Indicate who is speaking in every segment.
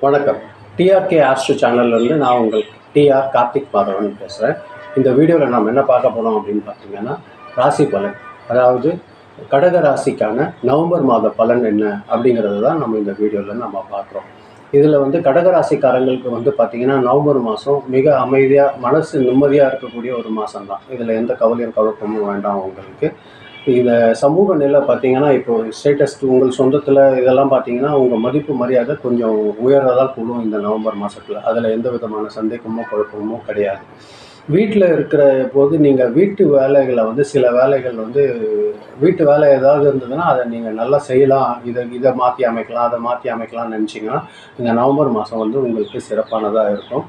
Speaker 1: வணக்கம். TRK astro சேனல்லேருந்து நான் உங்கள் டிஆர் கார்த்திக் மாதவன் பேசுகிறேன். இந்த வீடியோவில் நாம் என்ன பார்க்க போகிறோம் அப்படின்னு பார்த்தீங்கன்னா, ராசி பலன். அதாவது கடக ராசிக்கான நவம்பர் மாத பலன் என்ன அப்படிங்கிறது தான் நம்ம இந்த வீடியோவில் நம்ம பார்க்குறோம். இதில் கடக ராசிக்காரங்களுக்கு பார்த்தீங்கன்னா, நவம்பர் மாதம் மிக அமைதியாக மனசு நிம்மதியாக இருக்கக்கூடிய ஒரு மாதம் தான். இதில் எந்த கவலையும் குழப்பமும் வேண்டாம் உங்களுக்கு. இந்த சமூக நிலை பார்த்தீங்கன்னா, இப்போ ஸ்டேட்டஸ் உங்கள் சொந்தத்தில் இதெல்லாம் பார்த்தீங்கன்னா, உங்கள் மதிப்பு மரியாதை கொஞ்சம் உயரதான் கூடும் இந்த நவம்பர் மாதத்தில். அதில் எந்த விதமான சந்தேகமோ குழப்பமோ கிடையாது. வீட்டில் இருக்கிற போது நீங்கள் வீட்டு வேலைகளை சில வேலைகள் வீட்டு வேலை ஏதாவது இருந்ததுன்னா அதை நீங்கள் நல்லா செய்யலாம். இதை மாற்றி அமைக்கலாம், அதை மாற்றி அமைக்கலாம்னு நினச்சிங்கன்னா இந்த நவம்பர் மாதம் உங்களுக்கு சிறப்பானதாக இருக்கும்.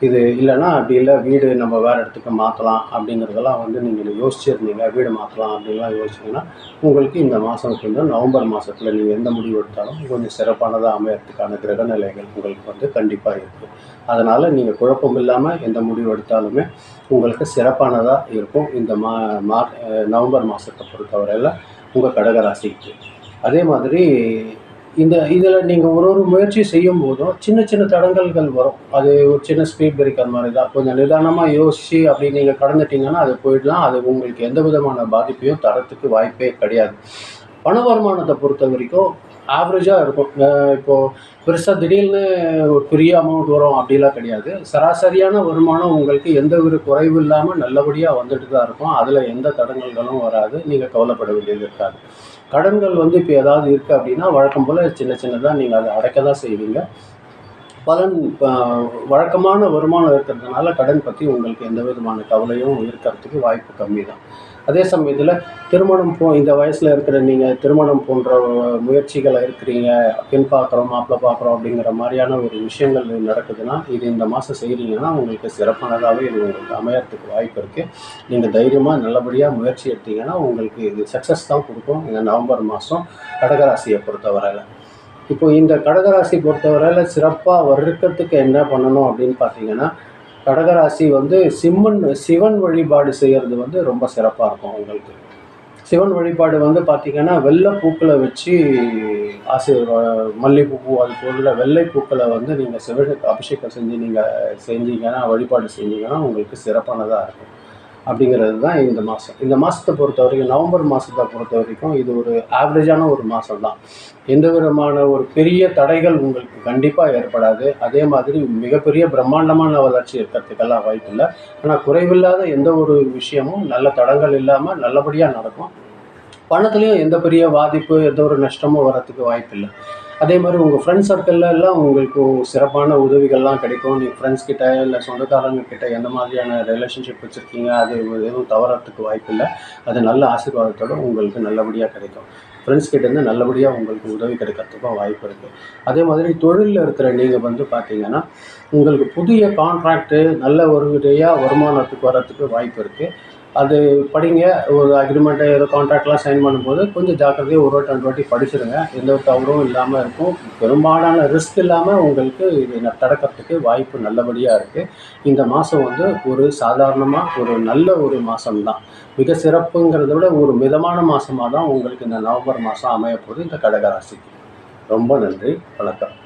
Speaker 1: இது இல்லைன்னா அப்படி இல்லை, வீடு நம்ம வேறு இடத்துக்கு மாற்றலாம் அப்படிங்கிறதெல்லாம் நீங்கள் யோசிச்சிருந்தீங்க, வீடு மாற்றலாம் அப்படின்லாம் யோசிச்சிங்கன்னா உங்களுக்கு இந்த மாதம் நவம்பர் மாதத்தில் நீங்கள் எந்த முடிவு எடுத்தாலும் கொஞ்சம் சிறப்பானதாக அமையறதுக்கான கிரகநிலைகள் உங்களுக்கு கண்டிப்பாக இருக்குது. அதனால் நீங்கள் குழப்பம் இல்லாமல் எந்த முடிவு எடுத்தாலுமே உங்களுக்கு சிறப்பானதாக இருக்கும் இந்த நவம்பர் மாதத்தை பொறுத்தவரையில் உங்கள் கடகராசிக்கு. அதே மாதிரி இதில் நீங்கள் ஒரு முயற்சி செய்யும் போதும் சின்ன சின்ன தடங்கல்கள் வரும். அது ஒரு சின்ன ஸ்பீட் பிரேக்கர் மாதிரி தான். கொஞ்சம் நிதானமாக யோசித்து அப்படி நீங்கள் கடந்துட்டிங்கன்னா அது போயிடலாம். அது உங்களுக்கு எந்த விதமான பாதிப்பையும் தரத்துக்கு வாய்ப்பே கிடையாது. பண வருமானத்தை பொறுத்த வரைக்கும் ஆவரேஜாக இருக்கும். இப்போது பெருசாக திடீர்னு ஒரு பெரிய அமௌண்ட் வரும் அப்படிலாம் கிடையாது. சராசரியான வருமானம் உங்களுக்கு எந்த ஒரு குறைவு இல்லாமல் நல்லபடியாக வந்துட்டு தான் இருக்கும். அதில் எந்த தடங்கல்களும் வராது. நீங்கள் கவலைப்பட வேண்டியது இருக்காது. கடன்கள் இப்போ ஏதாவது இருக்குது அப்படின்னா வழக்கம் போல் சின்ன சின்னதாக நீங்கள் அதை அடைக்க தான் செய்வீங்க. பலன் வழக்கமான வருமானம் இருக்கிறதுனால கடன் பற்றி உங்களுக்கு எந்த விதமான கவலையும் இருக்கிறதுக்கு வாய்ப்பு கம்மி தான். அதே சமயத்தில் திருமணம் இந்த வயசில் இருக்கிற நீங்கள் திருமணம் போன்ற முயற்சிகளை இருக்கிறீங்க, பெண் பார்க்குறோம், மாப்பிள்ளை பார்க்குறோம் அப்படிங்கிற மாதிரியான ஒரு விஷயங்கள் நடக்குதுன்னா இது இந்த மாதம் செய்கிறீங்கன்னா உங்களுக்கு சிறப்பானதாகவே இது உங்களுக்கு அமையறதுக்கு வாய்ப்பு இருக்குது. நீங்கள் தைரியமாக நல்லபடியாக முயற்சி எடுத்தீங்கன்னா உங்களுக்கு இது சக்ஸஸ் தான் கொடுக்கும் இந்த நவம்பர் மாதம் கடகராசியை பொறுத்தவரையில். இப்போ இந்த கடகராசி பொறுத்தவரையில் சிறப்பாக இருக்கிறதுக்கு என்ன பண்ணணும் அப்படின்னு பார்த்தீங்கன்னா, கடகராசி சிவன் வழிபாடு செய்கிறது ரொம்ப சிறப்பாக இருக்கும் உங்களுக்கு. சிவன் வழிபாடு பார்த்திங்கன்னா வெள்ளை பூக்களை வச்சு மல்லிகைப்பூ அது போன்ற வெள்ளை பூக்களை நீங்கள் சிவனுக்கு அபிஷேகம் செஞ்சீங்கன்னா வழிபாடு செஞ்சீங்கன்னா உங்களுக்கு சிறப்பானதாக இருக்கும். அப்படிங்கிறது தான் இந்த மாதம். இந்த மாதத்தை பொறுத்த வரைக்கும் நவம்பர் மாதத்தை பொறுத்த வரைக்கும் இது ஒரு ஆவரேஜான ஒரு மாதம் தான். எந்த விதமான ஒரு பெரிய தடைகள் உங்களுக்கு கண்டிப்பாக ஏற்படாது. அதே மாதிரி மிகப்பெரிய பிரம்மாண்டமான வளர்ச்சி இருக்கிறதுக்கெல்லாம் வாய்ப்பு இல்லை. ஆனால் குறைவில்லாத எந்த ஒரு விஷயமும் நல்ல தடங்கள் இல்லாமல் நல்லபடியாக நடக்கும். பணத்துலேயும் எந்த பெரிய பாதிப்பு எந்த ஒரு நஷ்டமும் வரத்துக்கு வாய்ப்பு இல்லை. அதே மாதிரி உங்கள் ஃப்ரெண்ட்ஸ் சர்க்கிள்லாம் உங்களுக்கு சிறப்பான உதவிகள்லாம் கிடைக்கும். நீங்கள் ஃப்ரெண்ட்ஸ் கிட்ட இல்லை சொந்தக்காரங்க கிட்ட எந்த மாதிரியான ரிலேஷன்ஷிப் வச்சுருக்கீங்க அது எதுவும் தவறத்துக்கு வாய்ப்பு இல்லை. அது நல்ல ஆசீர்வாதத்தோடு உங்களுக்கு நல்லபடியாக கிடைக்கும். ஃப்ரெண்ட்ஸ் கிட்டேருந்து நல்லபடியாக உங்களுக்கு உதவி கிடைக்கிறதுக்கும் வாய்ப்பு இருக்குது. அதே மாதிரி தொழிலில் இருக்கிற நீங்கள் பார்த்தீங்கன்னா உங்களுக்கு புதிய கான்ட்ராக்டு நல்ல ஒரு வருமானத்துக்கு வரத்துக்கு வாய்ப்பு இருக்குது. அது படிங்க. ஒரு அக்ரிமெண்ட்டை ஏதோ கான்ட்ராக்ட்லாம் சைன் பண்ணும்போது கொஞ்சம் ஜாக்கிரதையாக ஒரு வாட்டி 2 வாட்டி படிச்சுடுங்க. எந்த ஒரு தவறும் இல்லாமல் இருக்கும். பெரும்பாலான ரிஸ்க் இல்லாமல் உங்களுக்கு இது நடக்கிறதுக்கு வாய்ப்பு நல்லபடியாக இருக்குது. இந்த மாதம் ஒரு சாதாரணமாக ஒரு நல்ல ஒரு மாதம் தான். மிக சிறப்புங்கிறத விட ஒரு மிதமான மாதமாக தான் உங்களுக்கு இந்த நவம்பர் மாதம் அமையப்போகுது இந்த கடகராசிக்கு. ரொம்ப நன்றி. வணக்கம்.